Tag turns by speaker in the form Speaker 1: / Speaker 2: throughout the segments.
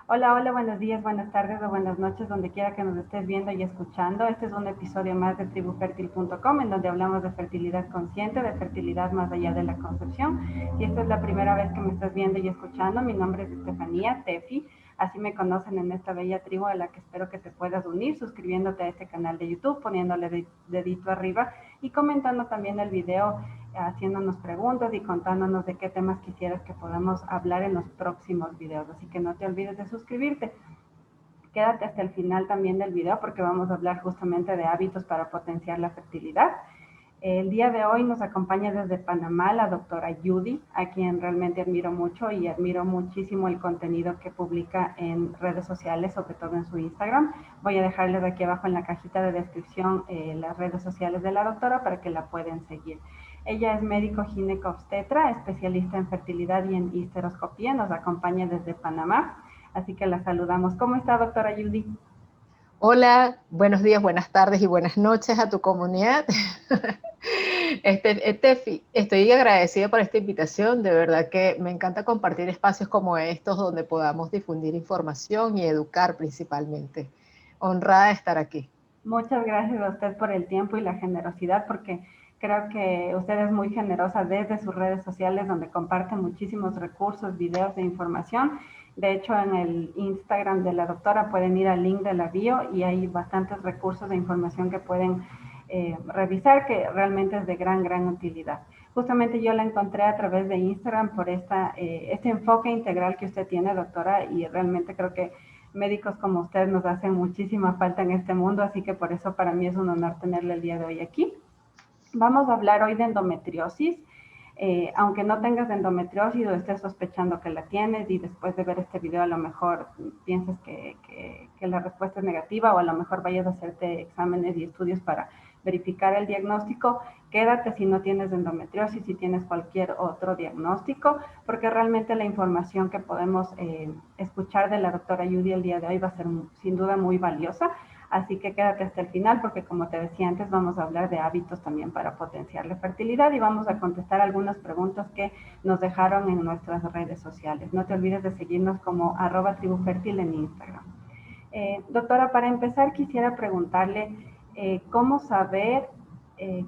Speaker 1: Hola, hola, buenos días, buenas tardes o buenas noches, donde quiera que nos estés viendo y escuchando. Este es un episodio más de tribufertil.com en donde hablamos de fertilidad consciente, de fertilidad más allá de la concepción. Si esta es la primera vez que me estás viendo y escuchando, mi nombre es Estefanía Tefi, así me conocen en esta bella tribu a la que espero que te puedas unir, suscribiéndote a este canal de YouTube, poniéndole dedito arriba y comentando también el video, haciéndonos preguntas y contándonos de qué temas quisieras que podamos hablar en los próximos videos. Así que no te olvides de suscribirte. Quédate hasta el final también del video porque vamos a hablar justamente de hábitos para potenciar la fertilidad. El día de hoy nos acompaña desde Panamá la doctora Judy, a quien realmente admiro mucho y admiro muchísimo el contenido que publica en redes sociales, sobre todo en su Instagram. Voy a dejarles aquí abajo en la cajita de descripción las redes sociales de la doctora para que la puedan seguir. Ella es médico ginecobstetra, especialista en fertilidad y en histeroscopía, nos acompaña desde Panamá, así que la saludamos. ¿Cómo está, doctora Judy?
Speaker 2: Hola, buenos días, buenas tardes y buenas noches a tu comunidad. Tefi, estoy agradecida por esta invitación. De verdad que me encanta compartir espacios como estos donde podamos difundir información y educar principalmente. Honrada de estar aquí.
Speaker 1: Muchas gracias a usted por el tiempo y la generosidad, porque creo que usted es muy generosa desde sus redes sociales, donde comparte muchísimos recursos, videos e información. De hecho, en el Instagram de la doctora pueden ir al link de la bio y hay bastantes recursos de información que pueden revisar, que realmente es de gran utilidad. Justamente yo la encontré a través de Instagram por este enfoque integral que usted tiene, doctora, y realmente creo que médicos como usted nos hacen muchísima falta en este mundo, así que por eso para mí es un honor tenerle el día de hoy aquí. Vamos a hablar hoy de endometriosis. Aunque no tengas endometriosis o estés sospechando que la tienes y después de ver este video a lo mejor pienses que la respuesta es negativa o a lo mejor vayas a hacerte exámenes y estudios para verificar el diagnóstico, quédate si no tienes endometriosis, si tienes cualquier otro diagnóstico, porque realmente la información que podemos escuchar de la doctora Judy el día de hoy va a ser sin duda muy valiosa. Así que quédate hasta el final porque como te decía antes vamos a hablar de hábitos también para potenciar la fertilidad y vamos a contestar algunas preguntas que nos dejaron en nuestras redes sociales. No te olvides de seguirnos como @tribufertil en Instagram. Doctora, para empezar quisiera preguntarle cómo saber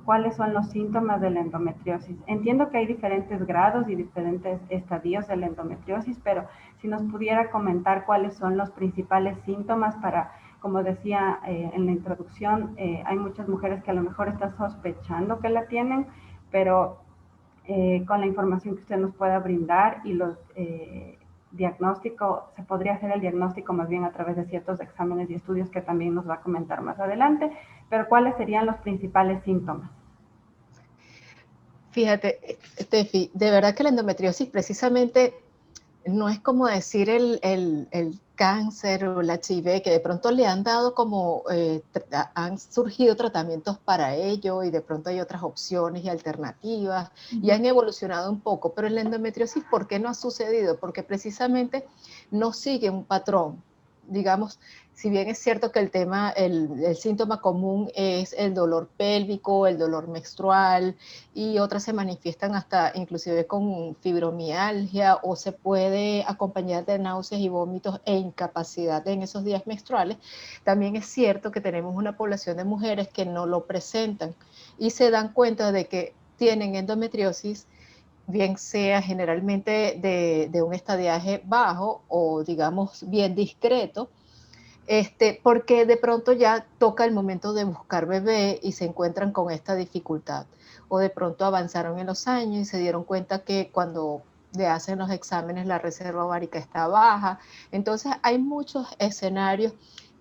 Speaker 1: cuáles son los síntomas de la endometriosis. Entiendo que hay diferentes grados y diferentes estadios de la endometriosis, pero si nos pudiera comentar cuáles son los principales síntomas para, como decía en la introducción, hay muchas mujeres que a lo mejor están sospechando que la tienen, pero con la información que usted nos pueda brindar y los diagnósticos, se podría hacer el diagnóstico más bien a través de ciertos exámenes y estudios que también nos va a comentar más adelante, pero ¿cuáles serían los principales síntomas?
Speaker 2: Fíjate, Tefi, de verdad que la endometriosis precisamente no es como decir el cáncer o el HIV, que de pronto le han dado como, han surgido tratamientos para ello y de pronto hay otras opciones y alternativas
Speaker 1: Uh
Speaker 2: y
Speaker 1: -huh.
Speaker 2: han evolucionado un poco, pero en la endometriosis, ¿por qué no ha sucedido? Porque precisamente no sigue un patrón. Digamos, si bien es cierto que el síntoma común es el dolor pélvico, el dolor menstrual, y otras se manifiestan hasta inclusive con fibromialgia o se puede acompañar de náuseas y vómitos e incapacidad en esos días menstruales. También es cierto que tenemos una población de mujeres que no lo presentan y se dan cuenta de que tienen endometriosis, bien sea generalmente de un estadiaje bajo o digamos bien discreto, porque de pronto ya toca el momento de buscar bebé y se encuentran con esta dificultad. O de pronto avanzaron en los años y se dieron cuenta que cuando le hacen los exámenes la reserva ovárica está baja. Entonces hay muchos escenarios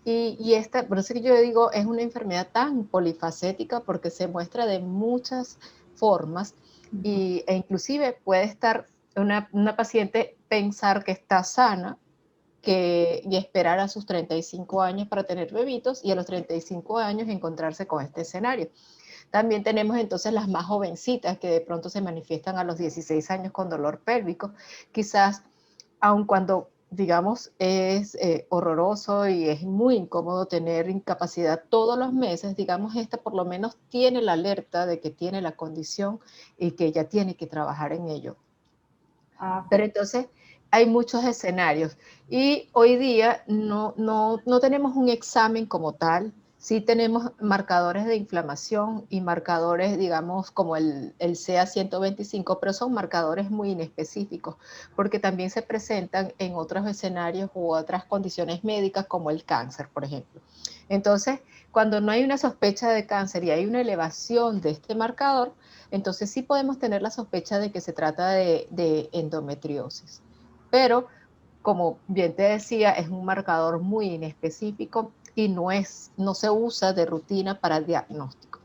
Speaker 2: y esta, por eso que yo digo, es una enfermedad tan polifacética porque se muestra de muchas formas
Speaker 1: Uh -huh.
Speaker 2: e inclusive puede estar una paciente pensar que está sana y esperar a sus 35 años para tener bebitos y a los 35 años encontrarse con este escenario. También tenemos entonces las más jovencitas que de pronto se manifiestan a los 16 años con dolor pélvico, quizás aun cuando digamos es horroroso y es muy incómodo tener incapacidad todos los meses, digamos esta por lo menos tiene la alerta de que tiene la condición y que ella tiene que trabajar en ello.
Speaker 1: Ah,
Speaker 2: Pero entonces, hay muchos escenarios y hoy día no tenemos un examen como tal. Sí tenemos marcadores de inflamación y marcadores, digamos, como el CA-125, pero son marcadores muy inespecíficos, porque también se presentan en otros escenarios u otras condiciones médicas, como el cáncer, por ejemplo. Entonces, cuando no hay una sospecha de cáncer y hay una elevación de este marcador, entonces sí podemos tener la sospecha de que se trata de endometriosis. Pero, como bien te decía, es un marcador muy inespecífico y no se usa de rutina para el diagnóstico.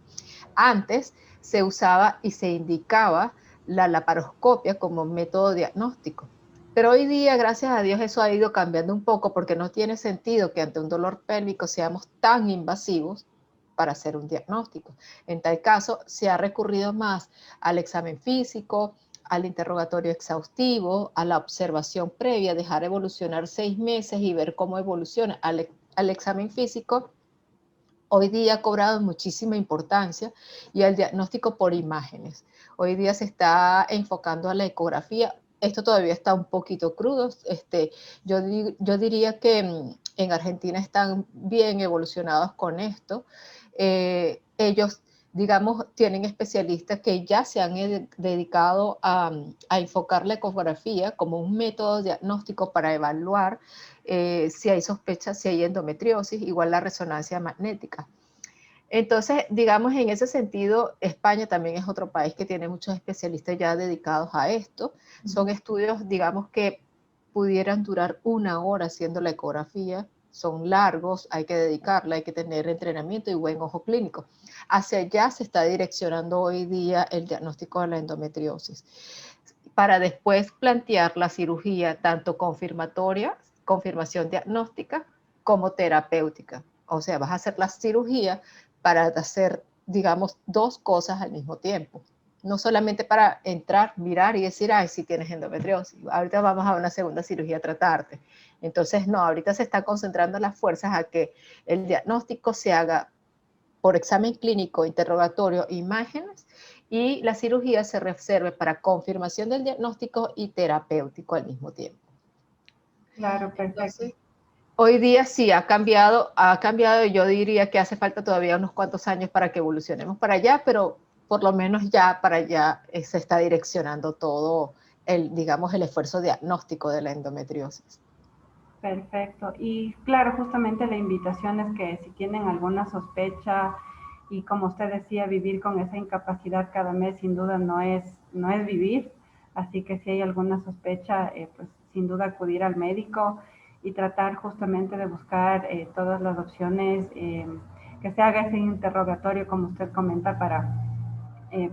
Speaker 2: Antes se usaba y se indicaba la laparoscopia como método diagnóstico. Pero hoy día, gracias a Dios, eso ha ido cambiando un poco porque no tiene sentido que ante un dolor pélvico seamos tan invasivos para hacer un diagnóstico. En tal caso, se ha recurrido más al examen físico, al interrogatorio exhaustivo, a la observación previa, dejar evolucionar 6 meses y ver cómo evoluciona. Al examen físico hoy día ha cobrado muchísima importancia y al diagnóstico por imágenes. Hoy día se está enfocando a la ecografía. Esto todavía está un poquito crudo. Yo diría que en Argentina están bien evolucionados con esto. Ellos, digamos, tienen especialistas que ya se han dedicado a enfocar la ecografía como un método diagnóstico para evaluar si hay sospechas, si hay endometriosis, igual la resonancia magnética. Entonces, digamos, en ese sentido, España también es otro país que tiene muchos especialistas ya dedicados a esto. Son estudios, digamos, que pudieran durar 1 hora haciendo la ecografía. Son largos, hay que dedicarla, hay que tener entrenamiento y buen ojo clínico. Hacia allá se está direccionando hoy día el diagnóstico de la endometriosis, para después plantear la cirugía tanto confirmatoria, confirmación diagnóstica, como terapéutica. O sea, vas a hacer la cirugía para hacer, digamos, 2 cosas al mismo tiempo. No solamente para entrar, mirar y decir, ay, sí tienes endometriosis, ahorita vamos a una segunda cirugía a tratarte. Entonces, no, ahorita se están concentrando las fuerzas a que el diagnóstico se haga por examen clínico, interrogatorio, imágenes, y la cirugía se reserve para confirmación del diagnóstico y terapéutico al mismo tiempo.
Speaker 1: Claro, perfecto.
Speaker 2: Entonces, hoy día sí ha cambiado y yo diría que hace falta todavía unos cuantos años para que evolucionemos para allá, pero por lo menos ya para allá se está direccionando todo digamos, el esfuerzo diagnóstico de la endometriosis.
Speaker 1: Perfecto. Y claro, justamente la invitación es que si tienen alguna sospecha y como usted decía, vivir con esa incapacidad cada mes sin duda no es vivir. Así que si hay alguna sospecha, pues sin duda acudir al médico y tratar justamente de buscar todas las opciones, que se haga ese interrogatorio como usted comenta para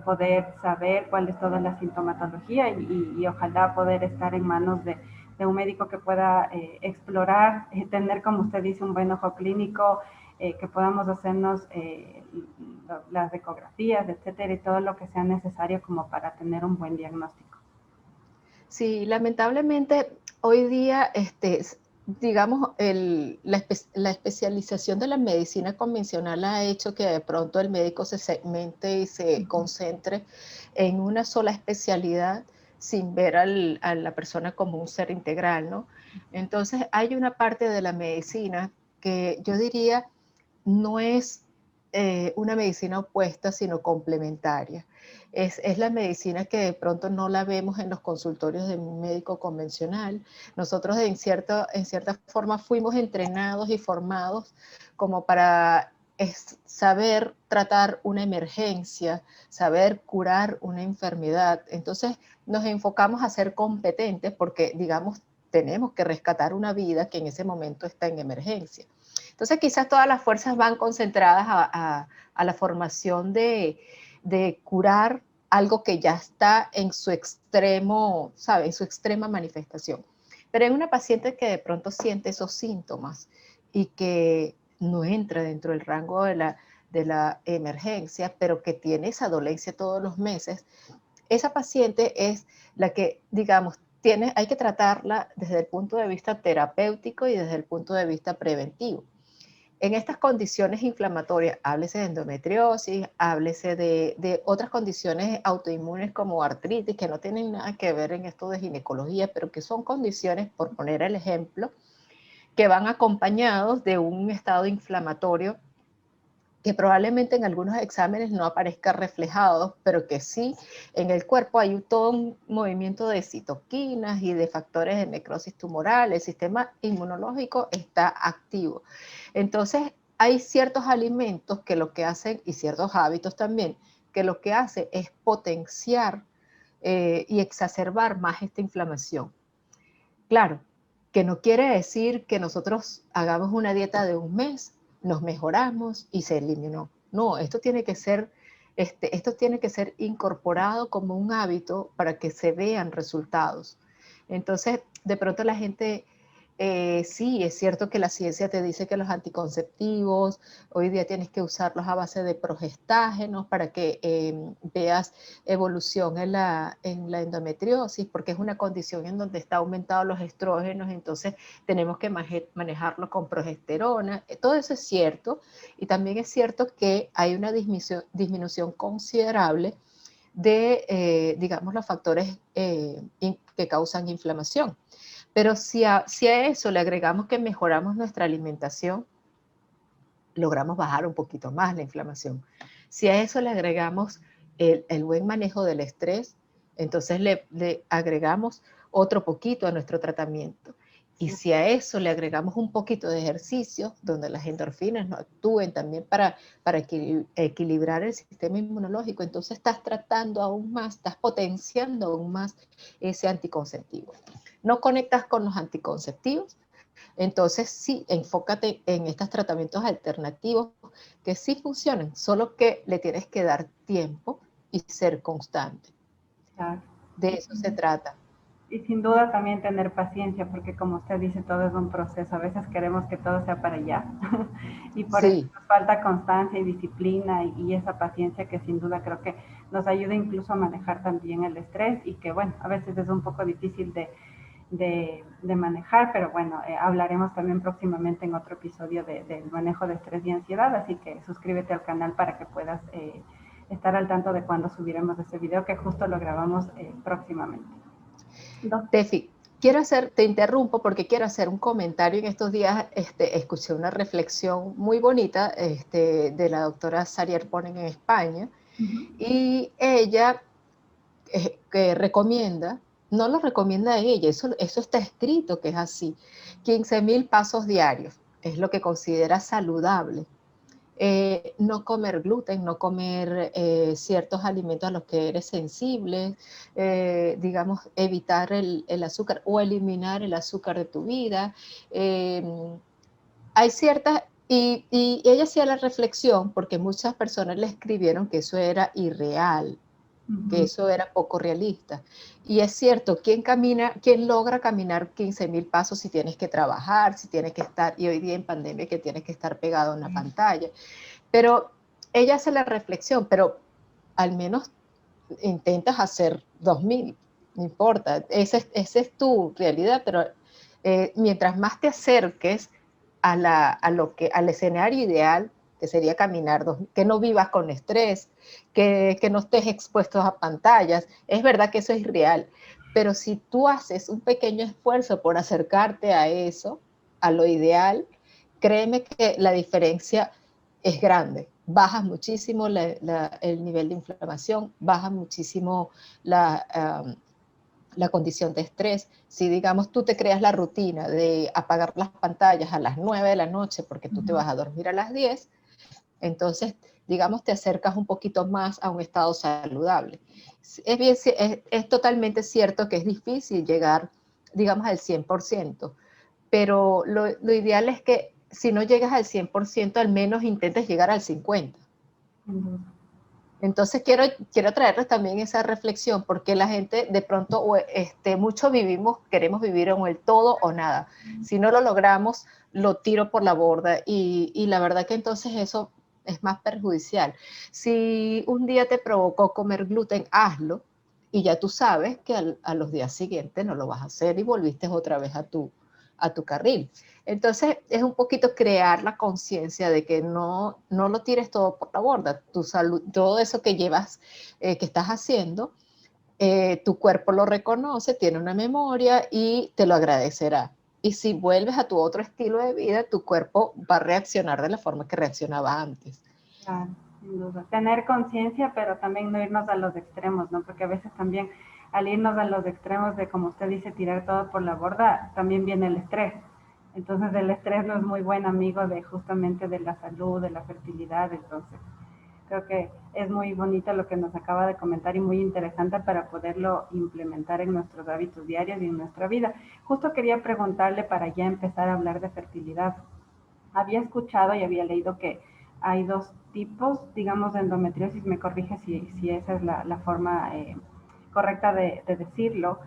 Speaker 1: poder saber cuál es toda la sintomatología y ojalá poder estar en manos de un médico que pueda explorar, tener, como usted dice, un buen ojo clínico, que podamos hacernos las ecografías, etcétera, y todo lo que sea necesario como para tener un buen diagnóstico.
Speaker 2: Sí, lamentablemente hoy día, digamos, la especialización de la medicina convencional ha hecho que de pronto el médico se segmente y se concentre en una sola especialidad sin ver a la persona como un ser integral, ¿no? Entonces hay una parte de la medicina que yo diría no es una medicina opuesta, sino complementaria. Es la medicina que de pronto no la vemos en los consultorios de un médico convencional. Nosotros en cierta forma fuimos entrenados y formados como para saber tratar una emergencia, saber curar una enfermedad. Entonces nos enfocamos a ser competentes porque, digamos, tenemos que rescatar una vida que en ese momento está en emergencia. Entonces quizás todas las fuerzas van concentradas a la formación de curar algo que ya está en su extremo, ¿sabe? En su extrema manifestación. Pero en una paciente que de pronto siente esos síntomas y que no entra dentro del rango de la emergencia, pero que tiene esa dolencia todos los meses, esa paciente es la que, digamos, hay que tratarla desde el punto de vista terapéutico y desde el punto de vista preventivo. En estas condiciones inflamatorias, háblese de endometriosis, háblese de otras condiciones autoinmunes como artritis, que no tienen nada que ver en esto de ginecología, pero que son condiciones, por poner el ejemplo, que van acompañados de un estado inflamatorio que probablemente en algunos exámenes no aparezca reflejado, pero que sí en el cuerpo hay todo un movimiento de citoquinas y de factores de necrosis tumoral, el sistema inmunológico está activo. Entonces, hay ciertos alimentos que lo que hacen, y ciertos hábitos también, que lo que hace es potenciar y exacerbar más esta inflamación. Claro, que no quiere decir que nosotros hagamos una dieta de un mes, nos mejoramos y se eliminó. No, esto tiene que ser incorporado como un hábito para que se vean resultados. Entonces, de pronto la gente, sí, es cierto que la ciencia te dice que los anticonceptivos, hoy día tienes que usarlos a base de progestágenos para que veas evolución en la endometriosis, porque es una condición en donde está aumentado los estrógenos, entonces tenemos que manejarlo con progesterona. Todo eso es cierto, y también es cierto que hay una disminución considerable de, digamos, los factores que causan inflamación. Pero si a eso le agregamos que mejoramos nuestra alimentación, logramos bajar un poquito más la inflamación. Si a eso le agregamos el buen manejo del estrés, entonces le agregamos otro poquito a nuestro tratamiento. Y si a eso le agregamos un poquito de ejercicio, donde las endorfinas no actúen también para equilibrar el sistema inmunológico, entonces estás tratando aún más, estás potenciando aún más ese anticonceptivo. No conectas con los anticonceptivos, entonces sí, enfócate en estos tratamientos alternativos que sí funcionan, solo que le tienes que dar tiempo y ser constante.
Speaker 1: Claro.
Speaker 2: De eso se trata.
Speaker 1: Y sin duda también tener paciencia, porque como usted dice, todo es un proceso. A veces queremos que todo sea para allá. Y por eso
Speaker 2: Sí,
Speaker 1: nos falta constancia y disciplina y esa paciencia que sin duda creo que nos ayuda incluso a manejar también el estrés y que, bueno, a veces es un poco difícil de manejar, pero bueno, hablaremos también próximamente en otro episodio del manejo de estrés y ansiedad, así que suscríbete al canal para que puedas estar al tanto de cuando subiremos ese video que justo lo grabamos próximamente.
Speaker 2: Tefi, te interrumpo porque quiero hacer un comentario. En estos días escuché una reflexión muy bonita de la doctora Sarier Ponen en España, y ella que recomienda, no lo recomienda ella, eso está escrito que es así, 15.000 pasos diarios, es lo que considera saludable. No comer gluten, no comer ciertos alimentos a los que eres sensible, digamos, evitar el azúcar o eliminar el azúcar de tu vida. Hay ciertas, y ella hacía la reflexión porque muchas personas le escribieron que eso era irreal, que eso era poco realista. Y es cierto, quién logra caminar 15.000 pasos si tienes que trabajar, si tienes que estar, y hoy día en pandemia que tienes que estar pegado a una pantalla? Pero ella hace la reflexión, pero al menos intentas hacer 2.000, no importa, esa es tu realidad, pero mientras más te acerques al escenario ideal, que sería caminar, que no vivas con estrés, que no estés expuesto a pantallas, es verdad que eso es real, pero si tú haces un pequeño esfuerzo por acercarte a eso, a lo ideal, créeme que la diferencia es grande. Bajas muchísimo el nivel de inflamación, baja muchísimo la condición de estrés. Si, digamos, tú te creas la rutina de apagar las pantallas a las 9 de la noche porque tú te vas a dormir a las 10, entonces, digamos, te acercas un poquito más a un estado saludable. Es totalmente cierto que es difícil llegar, digamos, al 100%, pero lo ideal es que si no llegas al 100%, al menos intentes llegar al 50%. Entonces quiero traerles también esa reflexión, porque la gente de pronto, mucho queremos vivir en el todo o nada. Si no lo logramos, lo tiro por la borda, y la verdad que entonces eso es más perjudicial. Si un día te provocó comer gluten, hazlo, y ya tú sabes que a los días siguientes no lo vas a hacer y volviste otra vez a tu a tu carril. Entonces, es un poquito crear la conciencia de que no lo tires todo por la borda. Tu salud, todo eso que llevas, que estás haciendo, tu cuerpo lo reconoce, tiene una memoria y te lo agradecerá. Y si vuelves a tu otro estilo de vida, tu cuerpo va a reaccionar de la forma que reaccionaba antes.
Speaker 1: Claro, sin duda. Tener conciencia, pero también no irnos a los extremos, ¿no? Porque a veces también al irnos a los extremos de, como usted dice, tirar todo por la borda, también viene el estrés. Entonces el estrés no es muy buen amigo de justamente de la salud, de la fertilidad. Entonces creo que es muy bonito lo que nos acaba de comentar y muy interesante para poderlo implementar en nuestros hábitos diarios y en nuestra vida. Justo quería preguntarle para ya empezar a hablar de fertilidad. Había escuchado y había leído que hay dos tipos, digamos, de endometriosis, me corrige si esa es la forma correcta de decirlo.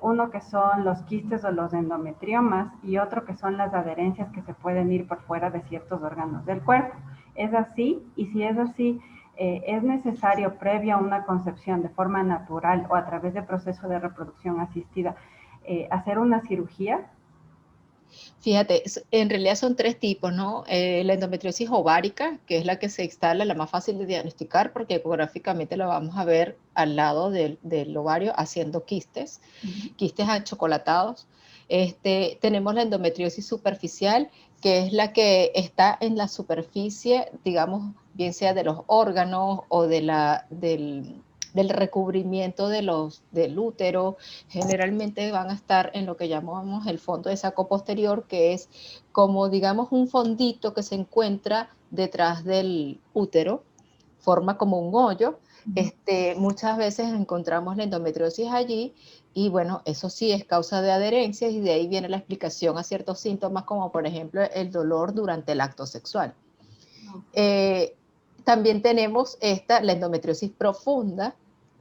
Speaker 1: Uno que son los quistes o los endometriomas y otro que son las adherencias que se pueden ir por fuera de ciertos órganos del cuerpo. ¿Es así? Y si es así, ¿es necesario previo a una concepción de forma natural o a través de proceso de reproducción asistida hacer una cirugía?
Speaker 2: Fíjate, en realidad son tres tipos, ¿no? La endometriosis ovárica, que es la que se instala, la más fácil de diagnosticar, porque ecográficamente la vamos a ver al lado del ovario haciendo quistes,
Speaker 1: Uh -huh.
Speaker 2: quistes achocolatados. Tenemos la endometriosis superficial, que es la que está en la superficie, digamos, bien sea de los órganos o del recubrimiento del útero. Generalmente van a estar en lo que llamamos el fondo de saco posterior, que es como, digamos, un fondito que se encuentra detrás del útero, forma como un hoyo. Muchas veces encontramos la endometriosis allí y bueno, eso sí es causa de adherencias y de ahí viene la explicación a ciertos síntomas como por ejemplo el dolor durante el acto sexual. También tenemos la endometriosis profunda,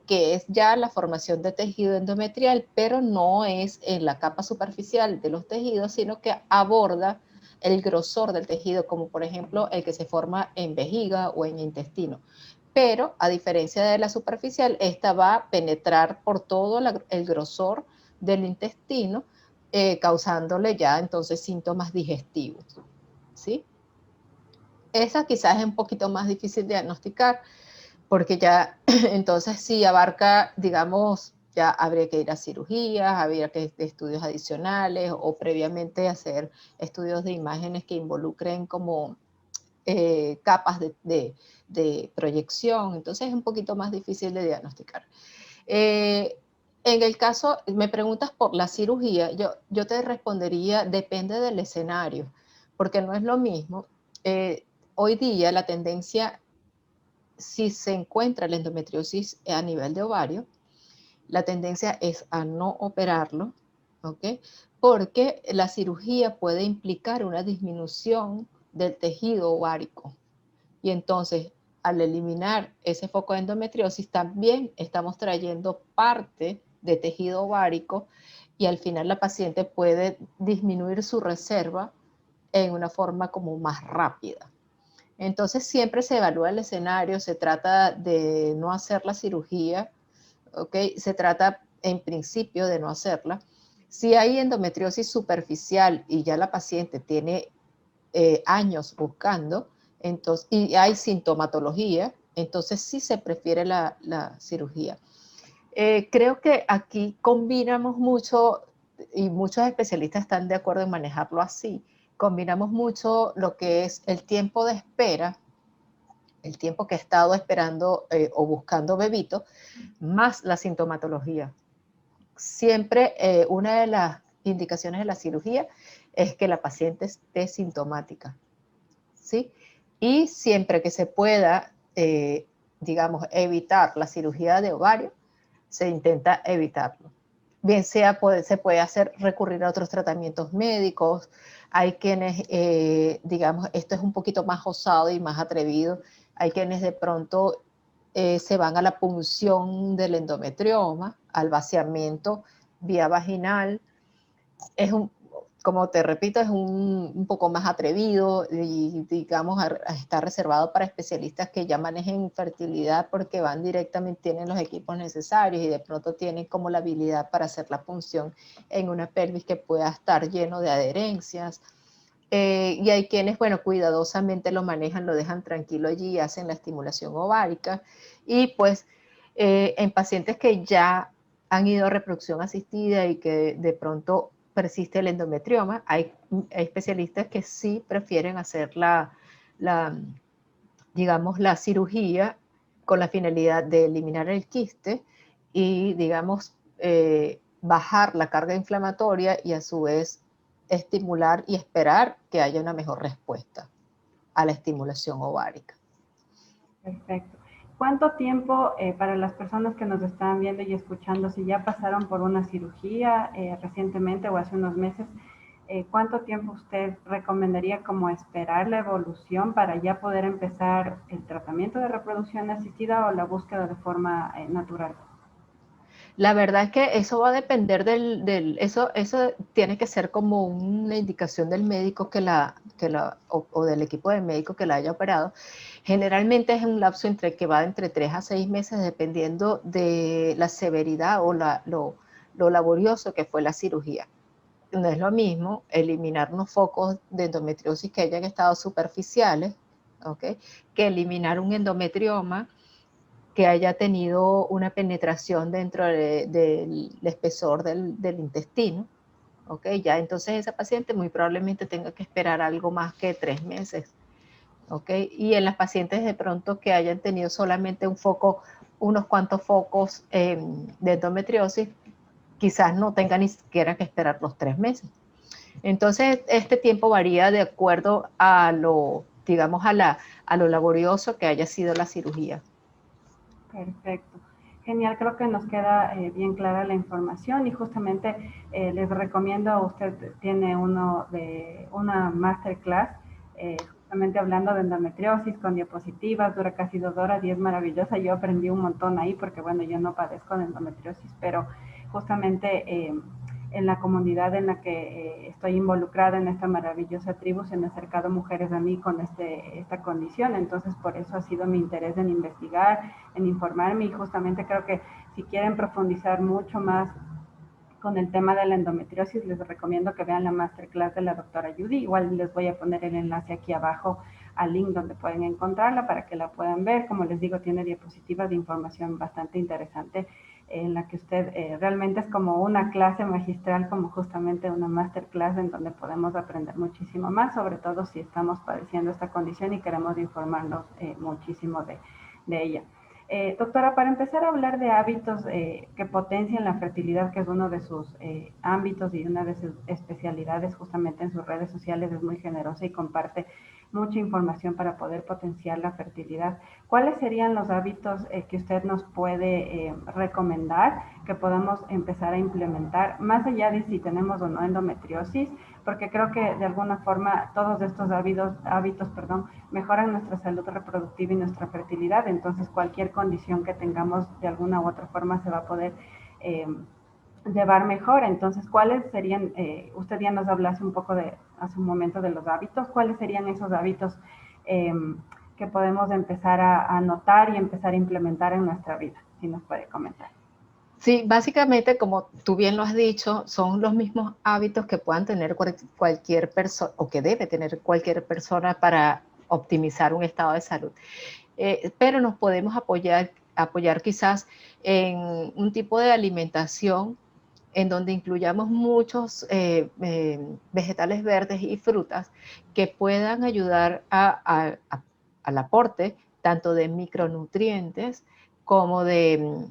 Speaker 2: que es ya la formación de tejido endometrial, pero no es en la capa superficial de los tejidos, sino que aborda el grosor del tejido, como por ejemplo el que se forma en vejiga o en intestino. Pero a diferencia de la superficial, esta va a penetrar por todo el grosor del intestino, causándole ya entonces síntomas digestivos, ¿sí? Esa quizás es un poquito más difícil de diagnosticar, porque ya entonces sí abarca, digamos, ya habría que ir a cirugías, habría que estudios adicionales o previamente hacer estudios de imágenes que involucren como capas de proyección, entonces es un poquito más difícil de diagnosticar. En el caso, me preguntas por la cirugía, yo te respondería, depende del escenario, porque no es lo mismo. Hoy día la tendencia, si se encuentra la endometriosis a nivel de ovario, la tendencia es a no operarlo, ¿ok? Porque la cirugía puede implicar una disminución del tejido ovárico. Y entonces, al eliminar ese foco de endometriosis, también estamos trayendo parte de tejido ovárico y al final la paciente puede disminuir su reserva en una forma como más rápida. Entonces siempre se evalúa el escenario, se trata de no hacer la cirugía, ¿ok? Se trata en principio de no hacerla. Si hay endometriosis superficial y ya la paciente tiene años buscando, entonces, y hay sintomatología, entonces sí se prefiere la cirugía. Creo que aquí combinamos mucho, y muchos especialistas están de acuerdo en manejarlo así, combinamos mucho lo que es el tiempo de espera, el tiempo que he estado esperando o buscando bebito, más la sintomatología. Siempre una de las indicaciones de la cirugía es que la paciente esté sintomática, ¿sí? Y siempre que se pueda, digamos, evitar la cirugía de ovario, se intenta evitarlo. Bien sea, se puede hacer recurrir a otros tratamientos médicos. Hay quienes, digamos, esto es un poquito más osado y más atrevido. Hay quienes de pronto se van a la punción del endometrioma, al vaciamiento vía vaginal. como te repito, es un poco más atrevido y digamos está reservado para especialistas que ya manejen fertilidad porque van directamente, tienen los equipos necesarios y de pronto tienen como la habilidad para hacer la punción en una pelvis que pueda estar lleno de adherencias. Y hay quienes, bueno, cuidadosamente lo manejan, lo dejan tranquilo allí, hacen la estimulación ovárica y pues en pacientes que ya han ido a reproducción asistida y que de pronto persiste el endometrioma, hay especialistas que sí prefieren hacer digamos, la cirugía con la finalidad de eliminar el quiste y, digamos, bajar la carga inflamatoria y a su vez estimular y esperar que haya una mejor respuesta a la estimulación ovárica.
Speaker 1: Perfecto. ¿Cuánto tiempo para las personas que nos están viendo y escuchando, si ya pasaron por una cirugía recientemente o hace unos meses, cuánto tiempo usted recomendaría como esperar la evolución para ya poder empezar el tratamiento de reproducción asistida o la búsqueda de forma natural?
Speaker 2: La verdad es que eso va a depender eso tiene que ser como una indicación del médico o del equipo de médico que la haya operado. Generalmente es un lapso que va entre 3 a 6 meses dependiendo de la severidad o lo laborioso que fue la cirugía. No es lo mismo eliminar unos focos de endometriosis que hayan estado superficiales, ¿okay?, que eliminar un endometrioma que haya tenido una penetración dentro del espesor del intestino, ¿ok? Ya entonces esa paciente muy probablemente tenga que esperar algo más que 3 meses, ¿ok? Y en las pacientes de pronto que hayan tenido solamente un foco, unos cuantos focos de endometriosis, quizás no tenga ni siquiera que esperar los 3 meses. Entonces, este tiempo varía de acuerdo a digamos, a lo laborioso que haya sido la cirugía.
Speaker 1: Perfecto. Genial, creo que nos queda bien clara la información y justamente les recomiendo, usted tiene una masterclass justamente hablando de endometriosis con diapositivas, dura casi 2 horas y es maravillosa. Yo aprendí un montón ahí porque bueno, yo no padezco de endometriosis, pero justamente en la comunidad en la que estoy involucrada en esta maravillosa tribu se me han acercado mujeres a mí con esta condición, entonces por eso ha sido mi interés en investigar, en informarme y justamente creo que si quieren profundizar mucho más con el tema de la endometriosis, les recomiendo que vean la masterclass de la doctora Judy. Igual les voy a poner el enlace aquí abajo al link donde pueden encontrarla para que la puedan ver. Como les digo, tiene diapositivas de información bastante interesante en la que usted realmente es como una clase magistral, como justamente una masterclass en donde podemos aprender muchísimo más, sobre todo si estamos padeciendo esta condición y queremos informarnos muchísimo de ella. Doctora, para empezar a hablar de hábitos que potencian la fertilidad, que es uno de sus ámbitos y una de sus especialidades justamente en sus redes sociales, es muy generosa y comparte mucha información para poder potenciar la fertilidad. ¿Cuáles serían los hábitos que usted nos puede recomendar que podamos empezar a implementar, más allá de si tenemos o no endometriosis? Porque creo que de alguna forma todos estos hábitos mejoran nuestra salud reproductiva y nuestra fertilidad, entonces cualquier condición que tengamos de alguna u otra forma se va a poder llevar mejor. Entonces, ¿cuáles serían, usted ya nos hablase un poco hace un momento de los hábitos, cuáles serían esos hábitos que podemos empezar a notar y empezar a implementar en nuestra vida? Si nos puede comentar.
Speaker 2: Sí, básicamente, como tú bien lo has dicho, son los mismos hábitos que puedan tener cualquier persona o que debe tener cualquier persona para optimizar un estado de salud. Pero nos podemos apoyar quizás en un tipo de alimentación en donde incluyamos muchos vegetales verdes y frutas que puedan ayudar al aporte tanto de micronutrientes como de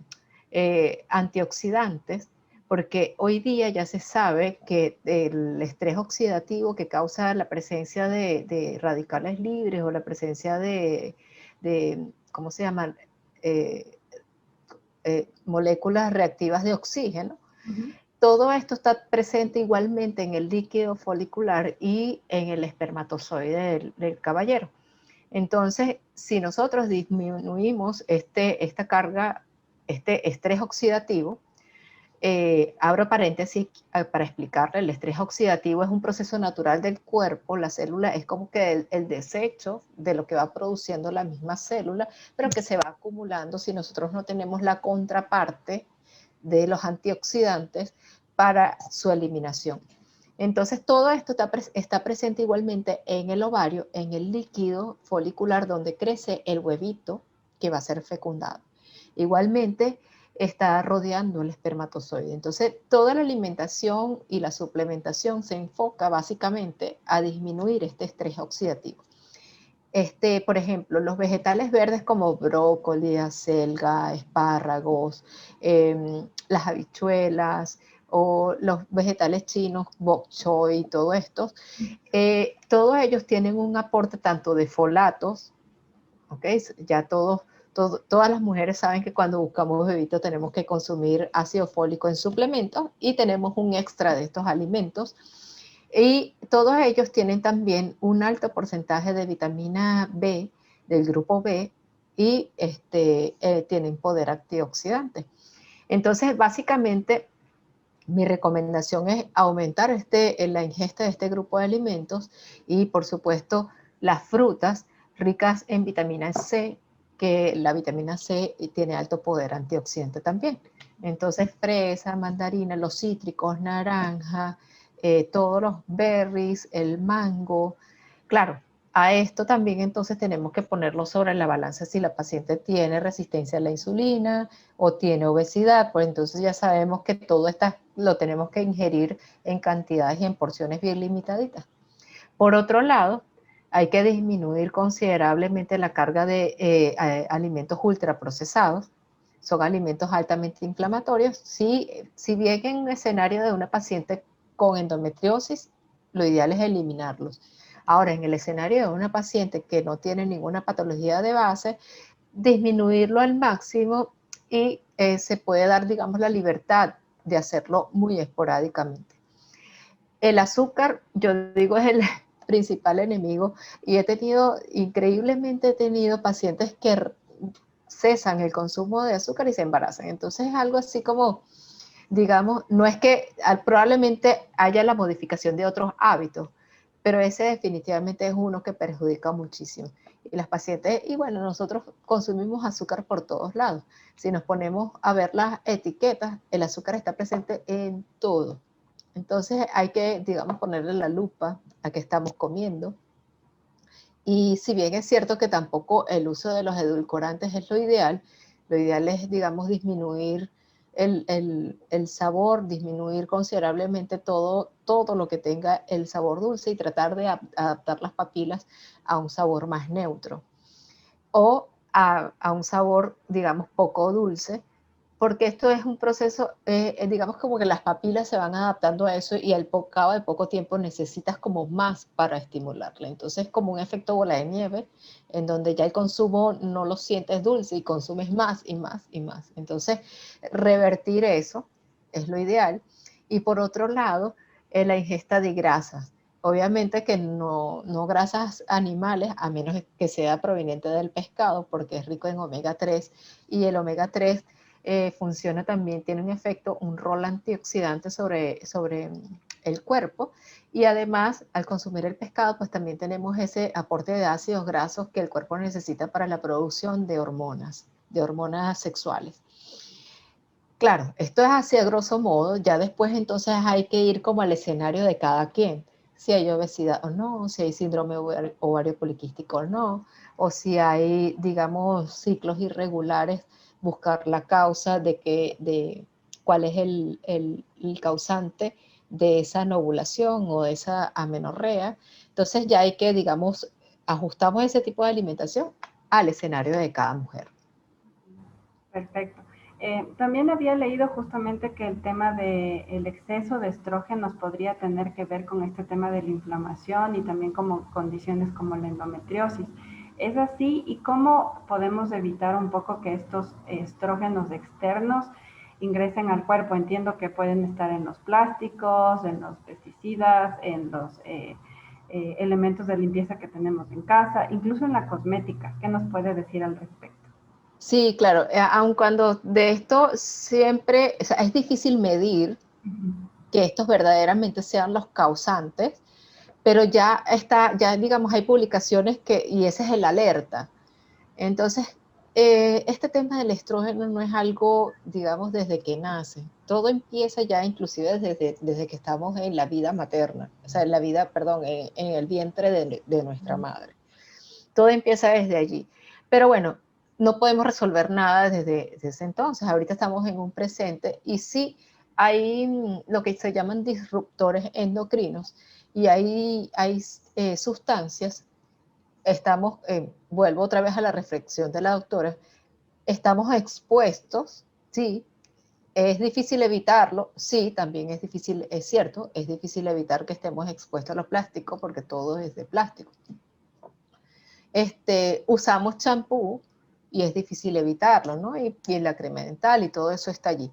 Speaker 2: antioxidantes, porque hoy día ya se sabe que el estrés oxidativo que causa la presencia de radicales libres o la presencia ¿cómo se llaman? Moléculas reactivas de oxígeno. Todo esto está presente igualmente en el líquido folicular y en el espermatozoide del caballero. Entonces, si nosotros disminuimos esta carga, este estrés oxidativo, abro paréntesis para explicarle, el estrés oxidativo es un proceso natural del cuerpo, la célula es como que el desecho de lo que va produciendo la misma célula, pero que se va acumulando si nosotros no tenemos la contraparte de los antioxidantes para su eliminación. Entonces todo esto está presente igualmente en el ovario, en el líquido folicular donde crece el huevito que va a ser fecundado. Igualmente está rodeando el espermatozoide. Entonces toda la alimentación y la suplementación se enfoca básicamente a disminuir este estrés oxidativo. Por ejemplo, los vegetales verdes como brócoli, acelga, espárragos, las habichuelas o los vegetales chinos, bok choy, todo esto, todos ellos tienen un aporte tanto de folatos, ¿ok? Ya todas las mujeres saben que cuando buscamos bebito tenemos que consumir ácido fólico en suplementos y tenemos un extra de estos alimentos. Y todos ellos tienen también un alto porcentaje de vitamina B, del grupo B, y tienen poder antioxidante. Entonces, básicamente, mi recomendación es aumentar la ingesta de este grupo de alimentos y, por supuesto, las frutas ricas en vitamina C, que la vitamina C tiene alto poder antioxidante también. Entonces, fresa, mandarina, los cítricos, naranja, todos los berries, el mango. Claro, a esto también entonces tenemos que ponerlo sobre la balanza si la paciente tiene resistencia a la insulina o tiene obesidad, pues entonces ya sabemos que todo esto lo tenemos que ingerir en cantidades y en porciones bien limitaditas. Por otro lado, hay que disminuir considerablemente la carga de alimentos ultraprocesados. Son alimentos altamente inflamatorios. Si bien en un escenario de una paciente con endometriosis, lo ideal es eliminarlos. Ahora, en el escenario de una paciente que no tiene ninguna patología de base, disminuirlo al máximo y se puede dar, digamos, la libertad de hacerlo muy esporádicamente. El azúcar, yo digo, es el principal enemigo y increíblemente he tenido pacientes que cesan el consumo de azúcar y se embarazan. Entonces es algo así como, digamos, no es que probablemente haya la modificación de otros hábitos, pero ese definitivamente es uno que perjudica muchísimo. Y las pacientes, y bueno, nosotros consumimos azúcar por todos lados. Si nos ponemos a ver las etiquetas, el azúcar está presente en todo. Entonces hay que, digamos, ponerle la lupa a qué estamos comiendo. Y si bien es cierto que tampoco el uso de los edulcorantes es lo ideal es, digamos, disminuir el sabor, disminuir considerablemente todo lo que tenga el sabor dulce y tratar de adaptar las papilas a un sabor más neutro o a un sabor, digamos, poco dulce, porque esto es un proceso, digamos como que las papilas se van adaptando a eso y al cabo de poco tiempo necesitas como más para estimularla. Entonces es como un efecto bola de nieve, en donde ya el consumo no lo sientes dulce y consumes más y más y más. Entonces revertir eso es lo ideal. Y por otro lado, la ingesta de grasas. Obviamente que no grasas animales, a menos que sea proveniente del pescado, porque es rico en omega 3 y el omega 3 funciona también, tiene un efecto, un rol antioxidante sobre el cuerpo y además al consumir el pescado pues también tenemos ese aporte de ácidos grasos que el cuerpo necesita para la producción de hormonas sexuales. Claro, esto es así a grosso modo, ya después entonces hay que ir como al escenario de cada quien, si hay obesidad o no, si hay síndrome ovario poliquístico o no, o si hay, digamos, ciclos irregulares, buscar la causa de cuál es el causante de esa no ovulación o de esa amenorrea. Entonces ya hay que, digamos, ajustamos ese tipo de alimentación al escenario de cada mujer.
Speaker 1: Perfecto. También había leído justamente que el tema del exceso de estrógenos podría tener que ver con este tema de la inflamación y también como condiciones como la endometriosis. ¿Es así? ¿Y cómo podemos evitar un poco que estos estrógenos externos ingresen al cuerpo? Entiendo que pueden estar en los plásticos, en los pesticidas, en los elementos de limpieza que tenemos en casa, incluso en la cosmética. ¿Qué nos puede decir al respecto?
Speaker 2: Sí, claro, aun cuando de esto siempre, o sea, es difícil medir que estos verdaderamente sean los causantes, pero ya está, ya digamos, hay publicaciones que, y ese es el alerta. Entonces, este tema del estrógeno no es algo, digamos, desde que nace. Todo empieza ya inclusive desde que estamos en la vida materna, o sea, en la vida, perdón, en el vientre de nuestra madre. Todo empieza desde allí. Pero bueno, no podemos resolver nada desde ese entonces. Ahorita estamos en un presente y sí hay lo que se llaman disruptores endocrinos y hay sustancias. Estamos, vuelvo otra vez a la reflexión de la doctora, estamos expuestos, sí, es difícil evitarlo, sí, también es difícil, es cierto, es difícil evitar que estemos expuestos a los plásticos porque todo es de plástico. Usamos champú y es difícil evitarlo, ¿no? Y la crema dental y todo eso está allí.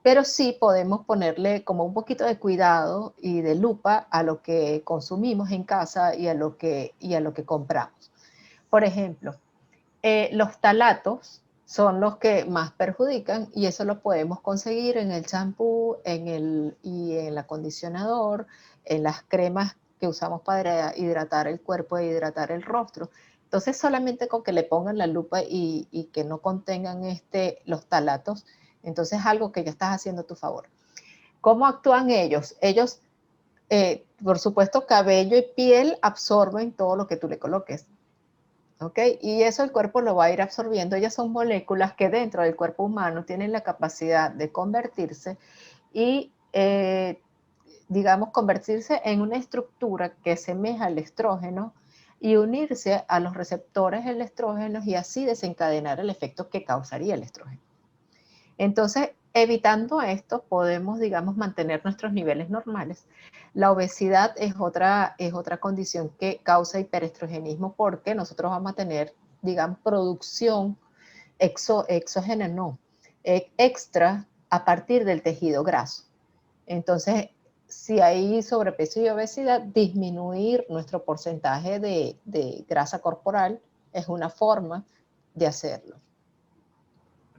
Speaker 2: Pero sí podemos ponerle como un poquito de cuidado y de lupa a lo que consumimos en casa y a lo que compramos. Por ejemplo, los talatos son los que más perjudican y eso lo podemos conseguir en el champú y en el acondicionador, en las cremas que usamos para hidratar el cuerpo e hidratar el rostro. Entonces, solamente con que le pongan la lupa y que no contengan los talatos, entonces es algo que ya estás haciendo a tu favor. ¿Cómo actúan ellos? Ellos, por supuesto, cabello y piel absorben todo lo que tú le coloques. ¿Ok? Y eso el cuerpo lo va a ir absorbiendo. Ellas son moléculas que dentro del cuerpo humano tienen la capacidad de convertirse y, digamos, convertirse en una estructura que semeja al estrógeno y unirse a los receptores del estrógeno y así desencadenar el efecto que causaría el estrógeno. Entonces, evitando esto, podemos, digamos, mantener nuestros niveles normales. La obesidad es otra condición que causa hiperestrogenismo porque nosotros vamos a tener, digamos, producción exógena, no, extra a partir del tejido graso. Entonces, si hay sobrepeso y obesidad, disminuir nuestro porcentaje de grasa corporal es una forma de hacerlo.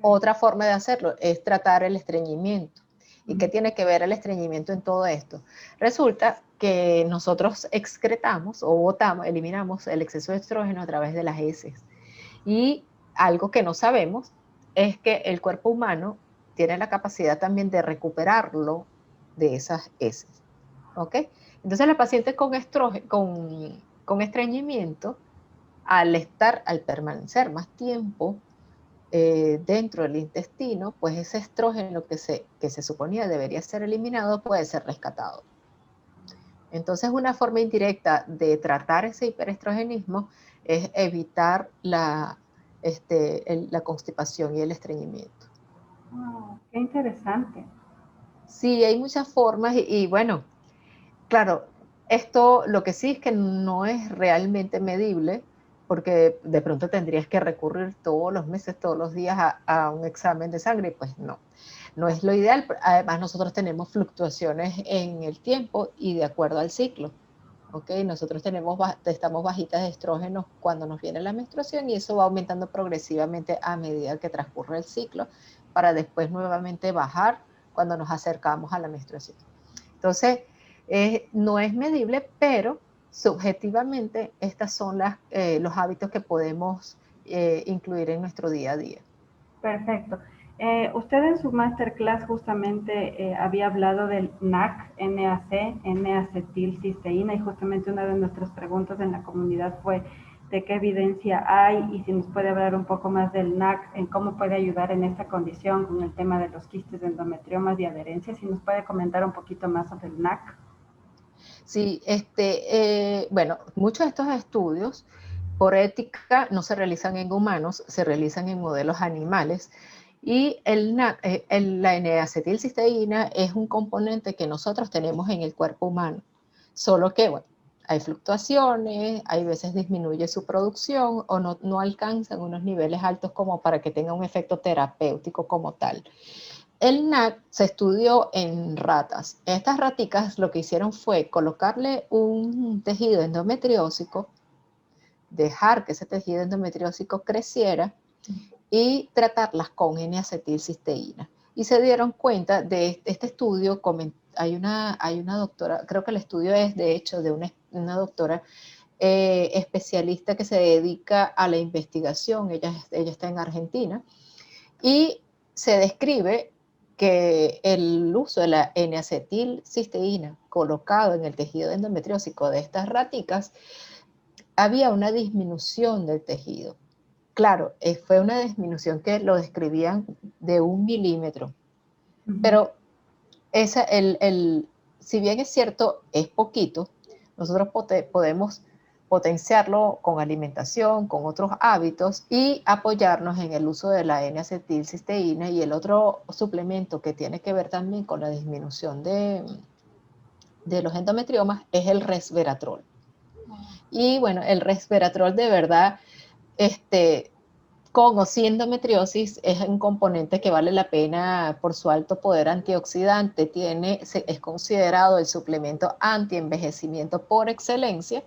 Speaker 2: Otra forma de hacerlo es tratar el estreñimiento. ¿Y qué tiene que ver el estreñimiento en todo esto? Resulta que nosotros excretamos o botamos, eliminamos el exceso de estrógeno a través de las heces. Y algo que no sabemos es que el cuerpo humano tiene la capacidad también de recuperarlo de esas heces. ¿Ok? Entonces la paciente con estreñimiento, al permanecer más tiempo dentro del intestino, pues ese estrógeno que se suponía debería ser eliminado puede ser rescatado. Entonces, una forma indirecta de tratar ese hiperestrogenismo es evitar la constipación y el estreñimiento.
Speaker 1: Oh, qué interesante.
Speaker 2: Sí, hay muchas formas y bueno, claro, esto lo que sí es que no es realmente medible, porque de pronto tendrías que recurrir todos los meses, todos los días a un examen de sangre, y pues no es lo ideal. Además, nosotros tenemos fluctuaciones en el tiempo y de acuerdo al ciclo. ¿Okay? Nosotros estamos bajitas de estrógenos cuando nos viene la menstruación y eso va aumentando progresivamente a medida que transcurre el ciclo para después nuevamente bajar cuando nos acercamos a la menstruación. Entonces, no es medible, pero subjetivamente estas son los hábitos que podemos incluir en nuestro día a día.
Speaker 1: Perfecto. Usted en su masterclass justamente había hablado del NAC, NAC, N-acetilcisteína, y justamente una de nuestras preguntas en la comunidad fue de qué evidencia hay y si nos puede hablar un poco más del NAC, en cómo puede ayudar en esta condición con el tema de los quistes, endometriomas y adherencias. Si nos puede comentar un poquito más sobre el NAC.
Speaker 2: Sí, bueno, muchos de estos estudios por ética no se realizan en humanos, se realizan en modelos animales. Y la N-acetilcisteína es un componente que nosotros tenemos en el cuerpo humano, solo que, bueno, hay fluctuaciones, hay veces disminuye su producción o no alcanzan unos niveles altos como para que tenga un efecto terapéutico como tal. El NAC se estudió en ratas. Estas raticas lo que hicieron fue colocarle un tejido endometriósico, dejar que ese tejido endometriósico creciera y tratarlas con N-acetilcisteína. Y se dieron cuenta de este estudio, hay una doctora, creo que el estudio es de hecho de una doctora especialista que se dedica a la investigación, ella está en Argentina, y se describe que el uso de la N-acetilcisteína colocado en el tejido endometriósico de estas raticas había una disminución del tejido. Claro, fue una disminución que lo describían de 1 milímetro, pero si bien es cierto, es poquito, nosotros podemos potenciarlo con alimentación, con otros hábitos y apoyarnos en el uso de la N-acetilcisteína, y el otro suplemento que tiene que ver también con la disminución de los endometriomas es el resveratrol. Y bueno, el resveratrol de verdad, con o sin endometriosis, es un componente que vale la pena por su alto poder antioxidante. Es considerado el suplemento anti-envejecimiento por excelencia.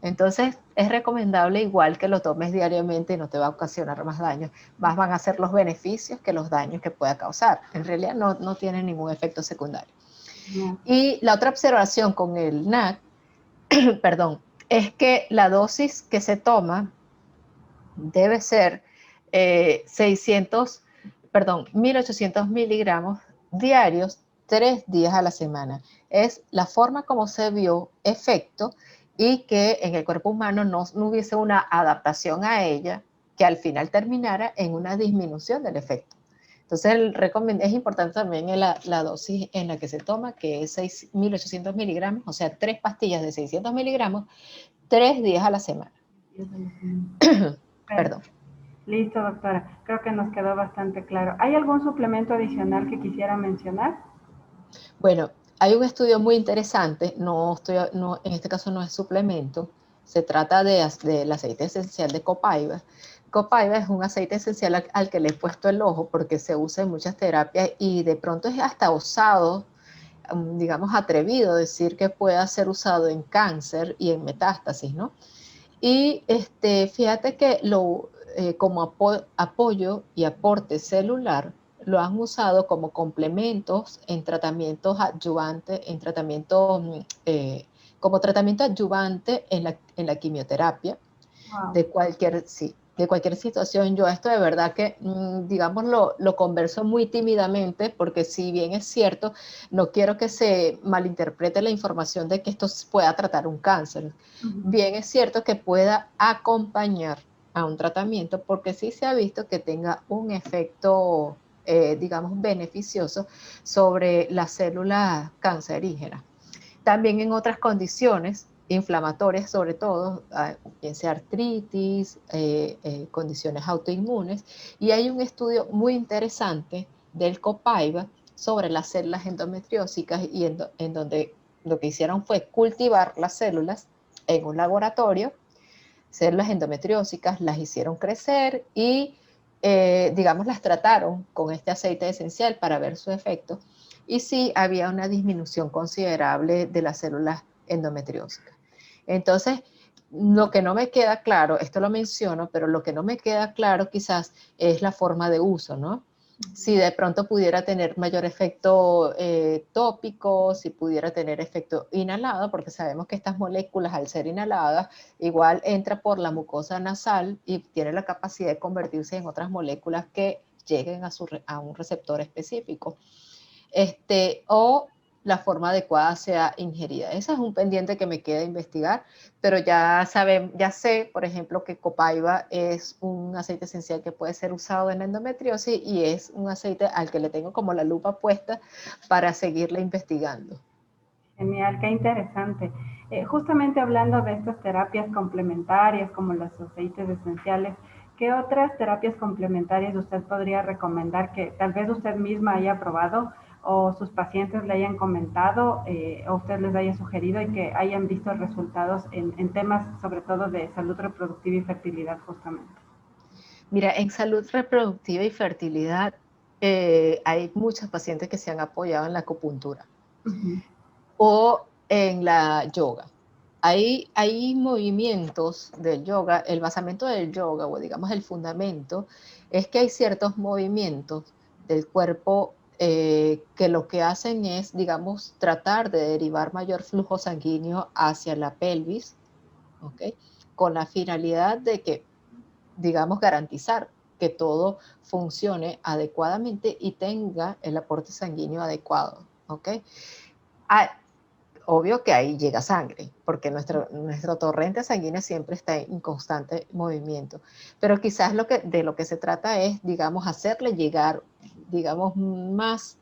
Speaker 2: Entonces, es recomendable igual que lo tomes diariamente y no te va a ocasionar más daños. Más van a ser los beneficios que los daños que pueda causar. En realidad no tiene ningún efecto secundario. Y la otra observación con el NAC, perdón, es que la dosis que se toma debe ser 1800 miligramos diarios 3 días a la semana. Es la forma como se vio efecto y que en el cuerpo humano no hubiese una adaptación a ella que al final terminara en una disminución del efecto. Entonces, es importante también la dosis en la que se toma, que es 1800 miligramos, o sea, 3 pastillas de 600 miligramos, 3 días a la semana. Perdón.
Speaker 1: Listo, doctora. Creo que nos quedó bastante claro. ¿Hay algún suplemento adicional que quisiera mencionar?
Speaker 2: Bueno, hay un estudio muy interesante, en este caso no es suplemento, se trata del aceite esencial de copaiba. Copaiba es un aceite esencial al que le he puesto el ojo porque se usa en muchas terapias y de pronto es hasta osado, digamos atrevido decir que pueda ser usado en cáncer y en metástasis, ¿no? Y fíjate que como apoyo y aporte celular, lo han usado como complementos en tratamientos adyuvantes, como tratamiento adyuvante en la quimioterapia.
Speaker 1: Wow.
Speaker 2: De cualquier situación. Yo esto de verdad que, digamos, lo converso muy tímidamente, porque si bien es cierto, no quiero que se malinterprete la información de que esto pueda tratar un cáncer. Bien es cierto que pueda acompañar a un tratamiento, porque sí se ha visto que tenga un efecto, digamos, beneficioso sobre las células cancerígenas. También en otras condiciones inflamatorias, sobre todo, bien sea artritis, condiciones autoinmunes, y hay un estudio muy interesante del copaiba sobre las células endometriósicas y en donde lo que hicieron fue cultivar las células en un laboratorio, células endometriósicas, las hicieron crecer y, digamos, las trataron con este aceite esencial para ver su efecto. Y sí, había una disminución considerable de las células endometriósicas. Entonces, lo que no me queda claro, esto lo menciono, pero lo que no me queda claro quizás es la forma de uso, ¿no? Si de pronto pudiera tener mayor efecto tópico, si pudiera tener efecto inhalado, porque sabemos que estas moléculas al ser inhaladas igual entra por la mucosa nasal y tiene la capacidad de convertirse en otras moléculas que lleguen a un receptor específico. O la forma adecuada sea ingerida. Ese es un pendiente que me queda investigar, pero ya sé, por ejemplo, que copaiba es un aceite esencial que puede ser usado en la endometriosis y es un aceite al que le tengo como la lupa puesta para seguirla investigando.
Speaker 1: Genial, qué interesante. Justamente hablando de estas terapias complementarias como los aceites esenciales, ¿qué otras terapias complementarias usted podría recomendar que tal vez usted misma haya probado o sus pacientes le hayan comentado o usted les haya sugerido y que hayan visto resultados en temas sobre todo de salud reproductiva y fertilidad justamente?
Speaker 2: Mira, en salud reproductiva y fertilidad hay muchos pacientes que se han apoyado en la acupuntura o en la yoga. Hay movimientos del yoga, el basamento del yoga, o digamos el fundamento, es que hay ciertos movimientos del cuerpo que lo que hacen es, digamos, tratar de derivar mayor flujo sanguíneo hacia la pelvis, ¿ok? Con la finalidad de que, digamos, garantizar que todo funcione adecuadamente y tenga el aporte sanguíneo adecuado, ¿ok? Ah, obvio que ahí llega sangre, porque nuestro torrente sanguíneo siempre está en constante movimiento. Pero quizás de lo que se trata es, digamos, hacerle llegar, digamos, más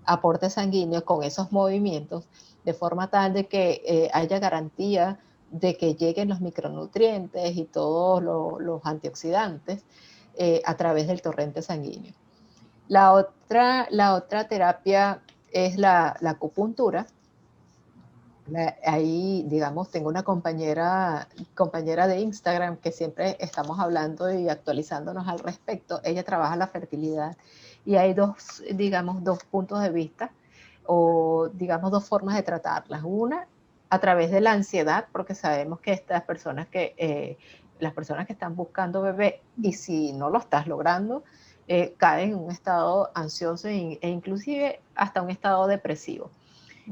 Speaker 2: aporte sanguíneo con esos movimientos, de forma tal de que haya garantía de que lleguen los micronutrientes y todos los antioxidantes a través del torrente sanguíneo. La otra terapia es la acupuntura. Ahí, digamos, tengo una compañera de Instagram que siempre estamos hablando y actualizándonos al respecto. Ella trabaja la fertilidad y hay dos, digamos, dos puntos de vista o, digamos, dos formas de tratarlas. Una, a través de la ansiedad, porque sabemos que las personas que están buscando bebé y si no lo estás logrando, caen en un estado ansioso e inclusive hasta un estado depresivo.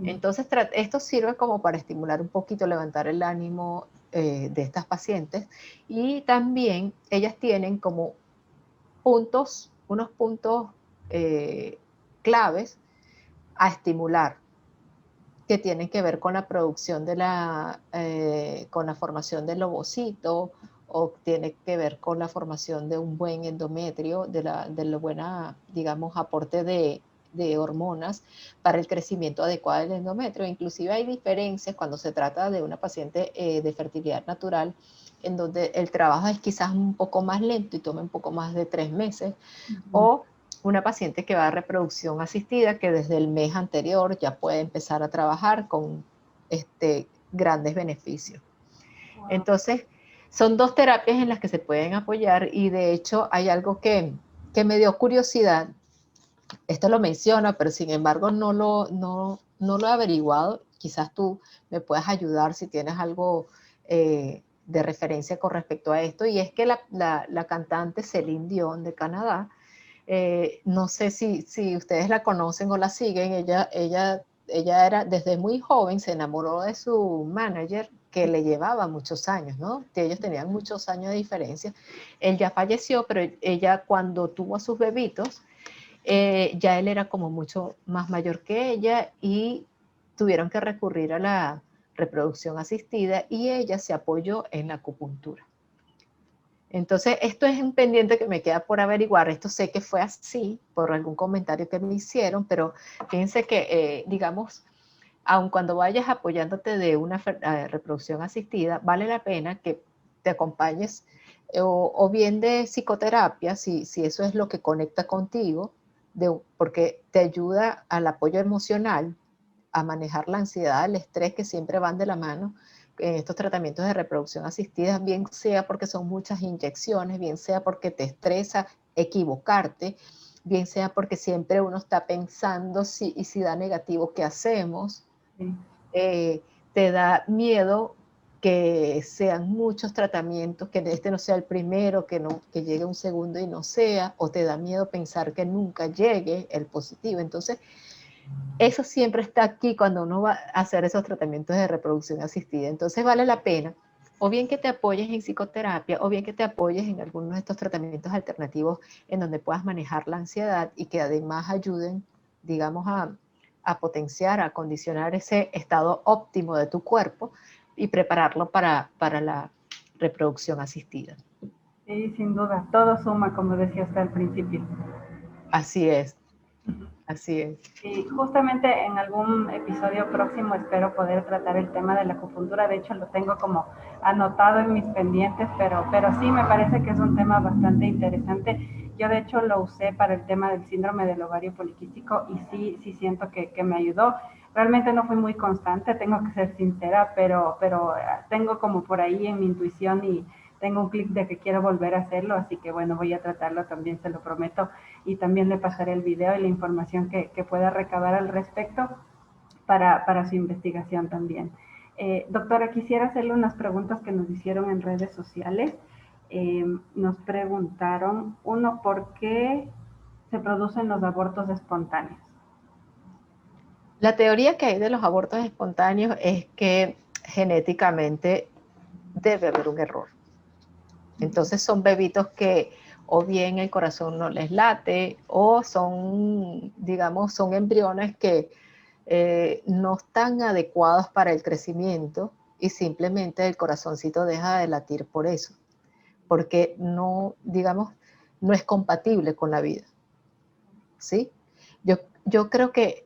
Speaker 2: Entonces, esto sirve como para estimular un poquito, levantar el ánimo de estas pacientes y también ellas tienen como unos puntos claves a estimular que tienen que ver con la producción con la formación del ovocito o tiene que ver con la formación de un buen endometrio, de la buena, digamos, aporte de hormonas para el crecimiento adecuado del endometrio. Inclusive hay diferencias cuando se trata de una paciente de fertilidad natural, en donde el trabajo es quizás un poco más lento y toma un poco más de 3 meses, o una paciente que va a reproducción asistida, que desde el mes anterior ya puede empezar a trabajar con grandes beneficios. Wow. Entonces, son dos terapias en las que se pueden apoyar y de hecho hay algo que me dio curiosidad. Esto lo menciona, pero sin embargo no lo he averiguado. Quizás tú me puedas ayudar si tienes algo de referencia con respecto a esto. Y es que la cantante Celine Dion de Canadá, no sé si ustedes la conocen o la siguen, ella era desde muy joven, se enamoró de su manager que le llevaba muchos años, ¿no? Ellos tenían muchos años de diferencia. Él ya falleció, pero ella cuando tuvo a sus bebitos, ya él era como mucho más mayor que ella y tuvieron que recurrir a la reproducción asistida y ella se apoyó en la acupuntura. Entonces, esto es un pendiente que me queda por averiguar. Esto sé que fue así por algún comentario que me hicieron, pero fíjense que, digamos, aun cuando vayas apoyándote de una reproducción asistida, vale la pena que te acompañes o bien de psicoterapia, si eso es lo que conecta contigo, porque te ayuda al apoyo emocional, a manejar la ansiedad, el estrés que siempre van de la mano en estos tratamientos de reproducción asistida, bien sea porque son muchas inyecciones, bien sea porque te estresa equivocarte, bien sea porque siempre uno está pensando y si da negativo, ¿qué hacemos? Sí. Te da miedo que sean muchos tratamientos, que este no sea el primero, que llegue un segundo y no sea, o te da miedo pensar que nunca llegue el positivo. Entonces, eso siempre está aquí cuando uno va a hacer esos tratamientos de reproducción asistida. Entonces vale la pena, o bien que te apoyes en psicoterapia, o bien que te apoyes en algunos de estos tratamientos alternativos en donde puedas manejar la ansiedad y que además ayuden, digamos, a potenciar, a condicionar ese estado óptimo de tu cuerpo y prepararlo para la reproducción asistida.
Speaker 1: Sí, sin duda, todo suma, como decía usted al principio.
Speaker 2: Así es. Así es.
Speaker 1: Y justamente en algún episodio próximo espero poder tratar el tema de la acupuntura. De hecho, lo tengo como anotado en mis pendientes, pero sí me parece que es un tema bastante interesante. Yo de hecho lo usé para el tema del síndrome del ovario poliquístico y sí siento que me ayudó. Realmente no fui muy constante, tengo que ser sincera, pero tengo como por ahí en mi intuición y tengo un clic de que quiero volver a hacerlo, así que bueno, voy a tratarlo también, se lo prometo, y también le pasaré el video y la información que pueda recabar al respecto para su investigación también. Doctora, quisiera hacerle unas preguntas que nos hicieron en redes sociales. nos preguntaron, uno, ¿por qué se producen los abortos espontáneos?
Speaker 2: La teoría que hay de los abortos espontáneos es que genéticamente debe haber un error. Entonces son bebitos que o bien el corazón no les late o son, digamos, son embriones que no están adecuados para el crecimiento y simplemente el corazoncito deja de latir por eso, porque no, digamos, no es compatible con la vida. ¿Sí? Yo creo que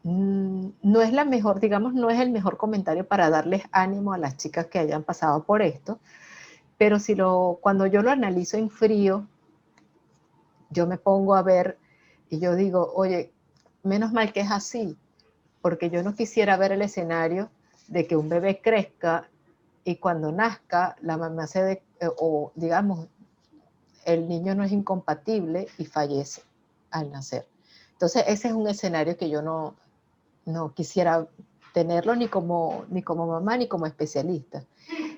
Speaker 2: no es la mejor, digamos, no es el mejor comentario para darles ánimo a las chicas que hayan pasado por esto, pero cuando yo lo analizo en frío, yo me pongo a ver y yo digo, oye, menos mal que es así, porque yo no quisiera ver el escenario de que un bebé crezca y cuando nazca la mamá o digamos, el niño no es incompatible y fallece al nacer. Entonces ese es un escenario que yo no quisiera tenerlo ni como mamá ni como especialista.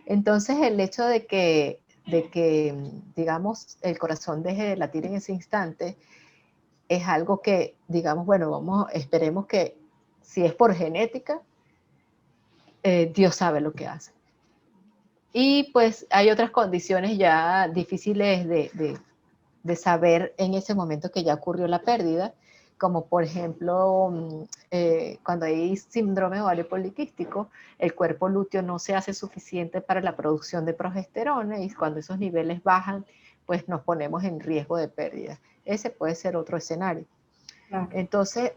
Speaker 2: Entonces el hecho de que, digamos, el corazón deje de latir en ese instante es algo que, digamos, bueno, esperemos que si es por genética, Dios sabe lo que hace. Y pues hay otras condiciones ya difíciles de saber en ese momento que ya ocurrió la pérdida, como por ejemplo, cuando hay síndrome ovario poliquístico, el cuerpo lúteo no se hace suficiente para la producción de progesterona y cuando esos niveles bajan, pues nos ponemos en riesgo de pérdida. Ese puede ser otro escenario.
Speaker 1: Claro.
Speaker 2: Entonces,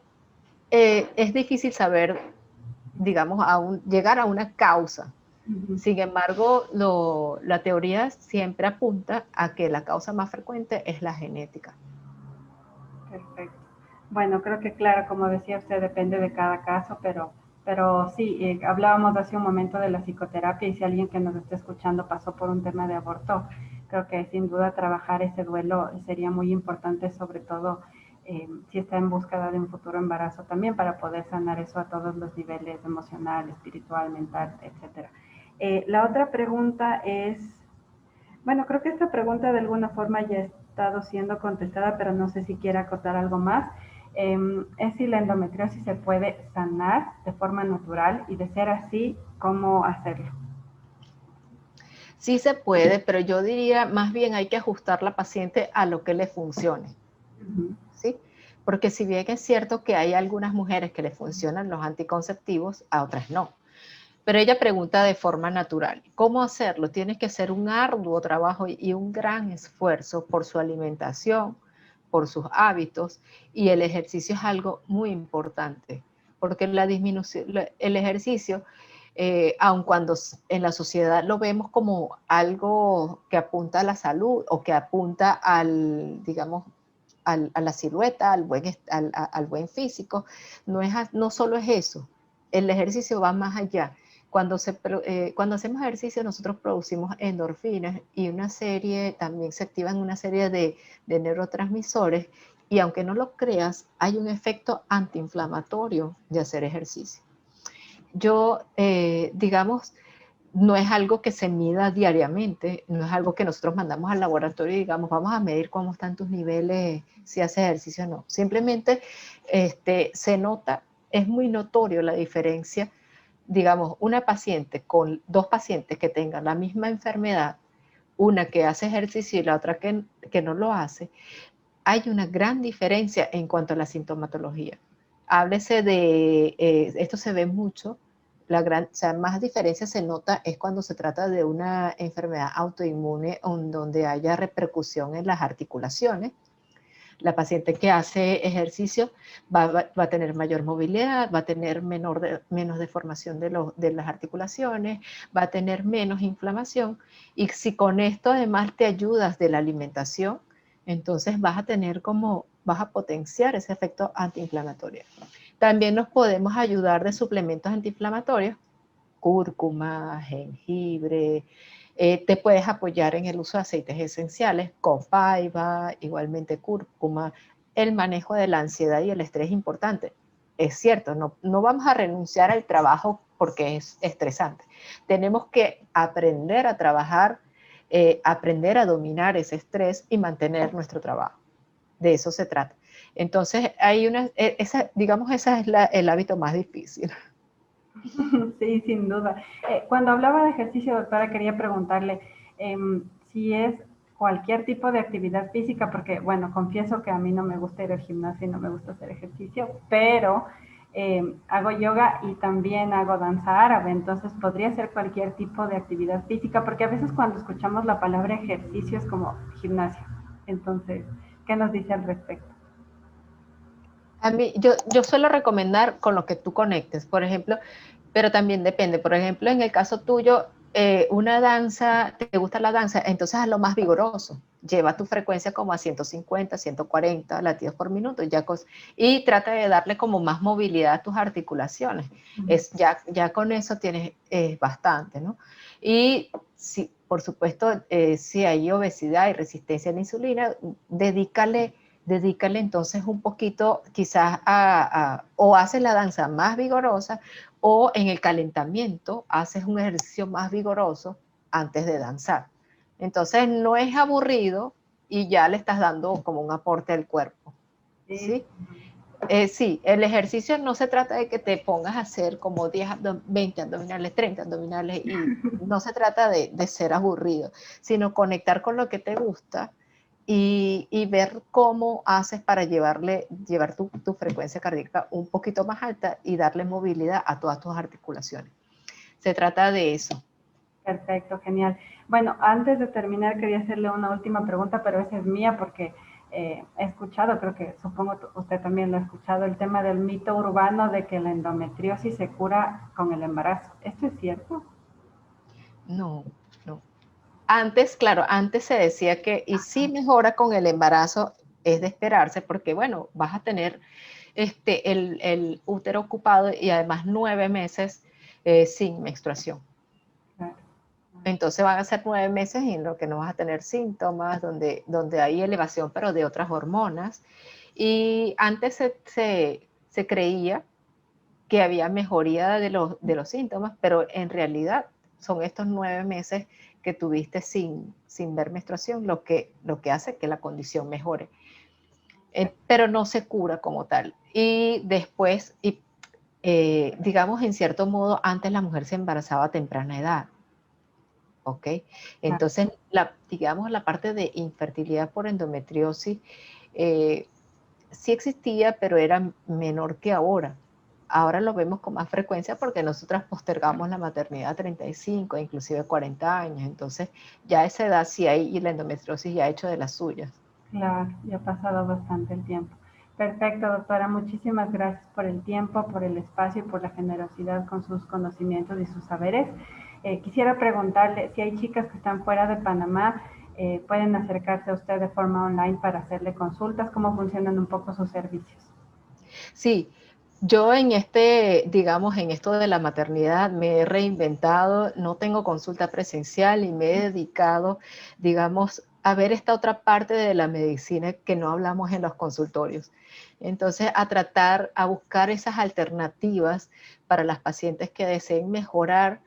Speaker 2: es difícil saber, digamos, llegar a una causa. Sin embargo, la teoría siempre apunta a que la causa más frecuente es la genética.
Speaker 1: Perfecto. Bueno, creo que claro, como decía usted, depende de cada caso, pero sí, hablábamos hace un momento de la psicoterapia y si alguien que nos esté escuchando pasó por un tema de aborto, creo que sin duda trabajar ese duelo sería muy importante, sobre todo si está en búsqueda de un futuro embarazo también, para poder sanar eso a todos los niveles, emocional, espiritual, mental, etcétera. La otra pregunta es, bueno, creo que esta pregunta de alguna forma ya ha estado siendo contestada, pero no sé si quiere acotar algo más. Es si la endometriosis se puede sanar de forma natural y de ser así, ¿cómo hacerlo?
Speaker 2: Sí se puede, pero yo diría más bien hay que ajustar la paciente a lo que le funcione. ¿Sí? Porque si bien es cierto que hay algunas mujeres que le funcionan los anticonceptivos, a otras no. Pero ella pregunta de forma natural, ¿cómo hacerlo? Tienes que hacer un arduo trabajo y un gran esfuerzo por su alimentación, por sus hábitos, y el ejercicio es algo muy importante, porque la disminución, el ejercicio, aun cuando en la sociedad lo vemos como algo que apunta a la salud o que apunta al, digamos, a la silueta, al buen físico, no solo es eso, el ejercicio va más allá. Cuando hacemos ejercicio nosotros producimos endorfinas y también se activan una serie de neurotransmisores y aunque no lo creas, hay un efecto antiinflamatorio de hacer ejercicio. Digamos, no es algo que se mida diariamente, no es algo que nosotros mandamos al laboratorio y digamos, vamos a medir cómo están tus niveles, si haces ejercicio o no. Simplemente se nota, es muy notorio la diferencia, digamos, dos pacientes que tengan la misma enfermedad, una que hace ejercicio y la otra que no lo hace, hay una gran diferencia en cuanto a la sintomatología. Háblese esto se ve mucho, más diferencia se nota es cuando se trata de una enfermedad autoinmune donde haya repercusión en las articulaciones. La paciente que hace ejercicio va a tener mayor movilidad, va a tener menos deformación de las articulaciones, va a tener menos inflamación. Y si con esto además te ayudas de la alimentación, entonces vas a potenciar ese efecto antiinflamatorio. También nos podemos ayudar de suplementos antiinflamatorios, cúrcuma, jengibre, te puedes apoyar en el uso de aceites esenciales, copaiba, igualmente cúrcuma. El manejo de la ansiedad y el estrés es importante. Es cierto, no vamos a renunciar al trabajo porque es estresante. Tenemos que aprender a trabajar aprender a dominar ese estrés y mantener nuestro trabajo. De eso se trata. Entonces, hay digamos, ese es el hábito más difícil.
Speaker 1: Sí, sin duda. Cuando hablaba de ejercicio, doctora, quería preguntarle si es cualquier tipo de actividad física, porque, bueno, confieso que a mí no me gusta ir al gimnasio y no me gusta hacer ejercicio, pero hago yoga y también hago danza árabe, entonces podría ser cualquier tipo de actividad física, porque a veces cuando escuchamos la palabra ejercicio es como gimnasio. Entonces, ¿qué nos dice al respecto?
Speaker 2: A mí, yo suelo recomendar con lo que tú conectes, por ejemplo, pero también depende. Por ejemplo, en el caso tuyo, una danza, ¿te gusta la danza? Entonces haz lo más vigoroso. Lleva tu frecuencia como a 150, 140 latidos por minuto y trata de darle como más movilidad a tus articulaciones. Ya con eso tienes bastante, ¿no? Y si, por supuesto, si hay obesidad y resistencia a la insulina, dedícale entonces un poquito quizás o haces la danza más vigorosa o en el calentamiento haces un ejercicio más vigoroso antes de danzar. Entonces no es aburrido y ya le estás dando como un aporte al cuerpo. ¿Sí? Sí, el ejercicio no se trata de que te pongas a hacer como 10, 20 abdominales, 30 abdominales y no se trata de ser aburrido, sino conectar con lo que te gusta y ver cómo haces para llevar tu frecuencia cardíaca un poquito más alta y darle movilidad a todas tus articulaciones. Se trata de eso.
Speaker 1: Perfecto, genial. Bueno, antes de terminar quería hacerle una última pregunta, pero esa es mía porque he escuchado, creo que supongo usted también lo ha escuchado, el tema del mito urbano de que la endometriosis se cura con el embarazo. ¿Esto es cierto?
Speaker 2: No, no. Antes, claro, antes se decía que, y sí mejora con el embarazo, es de esperarse, porque bueno, vas a tener el útero ocupado y además 9 meses sin menstruación.
Speaker 1: Claro.
Speaker 2: Entonces van a ser 9 meses en lo que no vas a tener síntomas, donde hay elevación, pero de otras hormonas. Y antes se creía que había mejoría de los síntomas, pero en realidad son estos 9 meses que tuviste sin ver menstruación lo que hace que la condición mejore. Pero no se cura como tal. Y después, digamos, en cierto modo, antes la mujer se embarazaba a temprana edad. ¿Ok? Entonces, digamos, la parte de infertilidad por endometriosis sí existía, pero era menor que ahora. Ahora lo vemos con más frecuencia porque nosotras postergamos la maternidad a 35, inclusive 40 años. Entonces, ya a esa edad sí hay, y la endometriosis ya ha hecho de las suyas.
Speaker 1: Claro, ya ha pasado bastante el tiempo. Perfecto, doctora. Muchísimas gracias por el tiempo, por el espacio y por la generosidad con sus conocimientos y sus saberes. Quisiera preguntarle si hay chicas que están fuera de Panamá, pueden acercarse a usted de forma online para hacerle consultas. ¿Cómo funcionan un poco sus servicios?
Speaker 2: Sí, yo digamos, en esto de la maternidad me he reinventado, no tengo consulta presencial y me he dedicado, digamos, a ver esta otra parte de la medicina que no hablamos en los consultorios. Entonces, a buscar esas alternativas para las pacientes que deseen mejorar,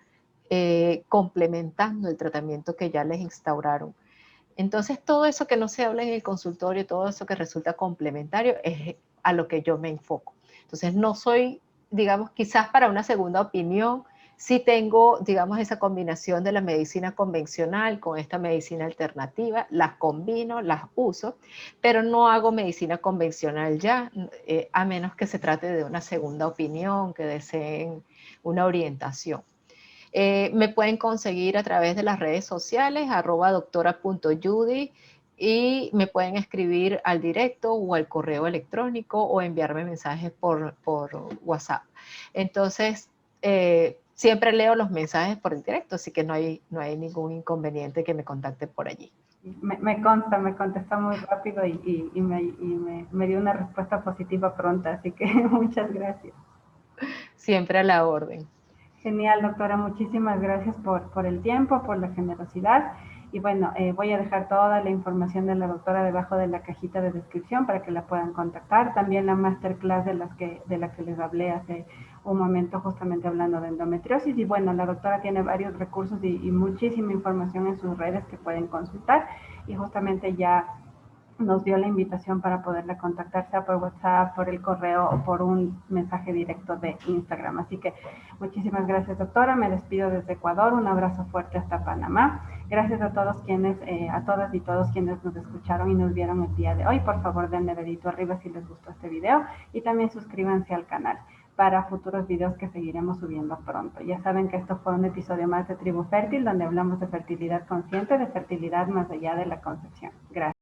Speaker 2: complementando el tratamiento que ya les instauraron. Entonces, todo eso que no se habla en el consultorio, todo eso que resulta complementario, es a lo que yo me enfoco. Entonces, no soy, digamos, quizás para una segunda opinión, sí tengo, digamos, esa combinación de la medicina convencional con esta medicina alternativa, las combino, las uso, pero no hago medicina convencional ya, a menos que se trate de una segunda opinión, que deseen una orientación. Me pueden conseguir a través de las redes sociales, @doctora.judy, y me pueden escribir al directo o al correo electrónico o enviarme mensajes por WhatsApp. Entonces, siempre leo los mensajes por el directo, así que no hay ningún inconveniente que me contacten por allí.
Speaker 1: Me consta, me contestó muy rápido me dio una respuesta positiva pronta, así que muchas gracias.
Speaker 2: Siempre a la orden.
Speaker 1: Genial, doctora. Muchísimas gracias por el tiempo, por la generosidad. Y bueno, voy a dejar toda la información de la doctora debajo de la cajita de descripción para que la puedan contactar. También la masterclass de la que les hablé hace un momento justamente hablando de endometriosis. Y bueno, la doctora tiene varios recursos y muchísima información en sus redes que pueden consultar, y justamente ya nos dio la invitación para poderla contactar, sea por WhatsApp, por el correo o por un mensaje directo de Instagram. Así que muchísimas gracias, doctora. Me despido desde Ecuador. Un abrazo fuerte hasta Panamá. Gracias a todos quienes, a todas y todos quienes nos escucharon y nos vieron el día de hoy. Por favor, denle dedito arriba si les gustó este video y también suscríbanse al canal para futuros videos que seguiremos subiendo pronto. Ya saben que esto fue un episodio más de Tribu Fértil, donde hablamos de fertilidad consciente, de fertilidad más allá de la concepción. Gracias.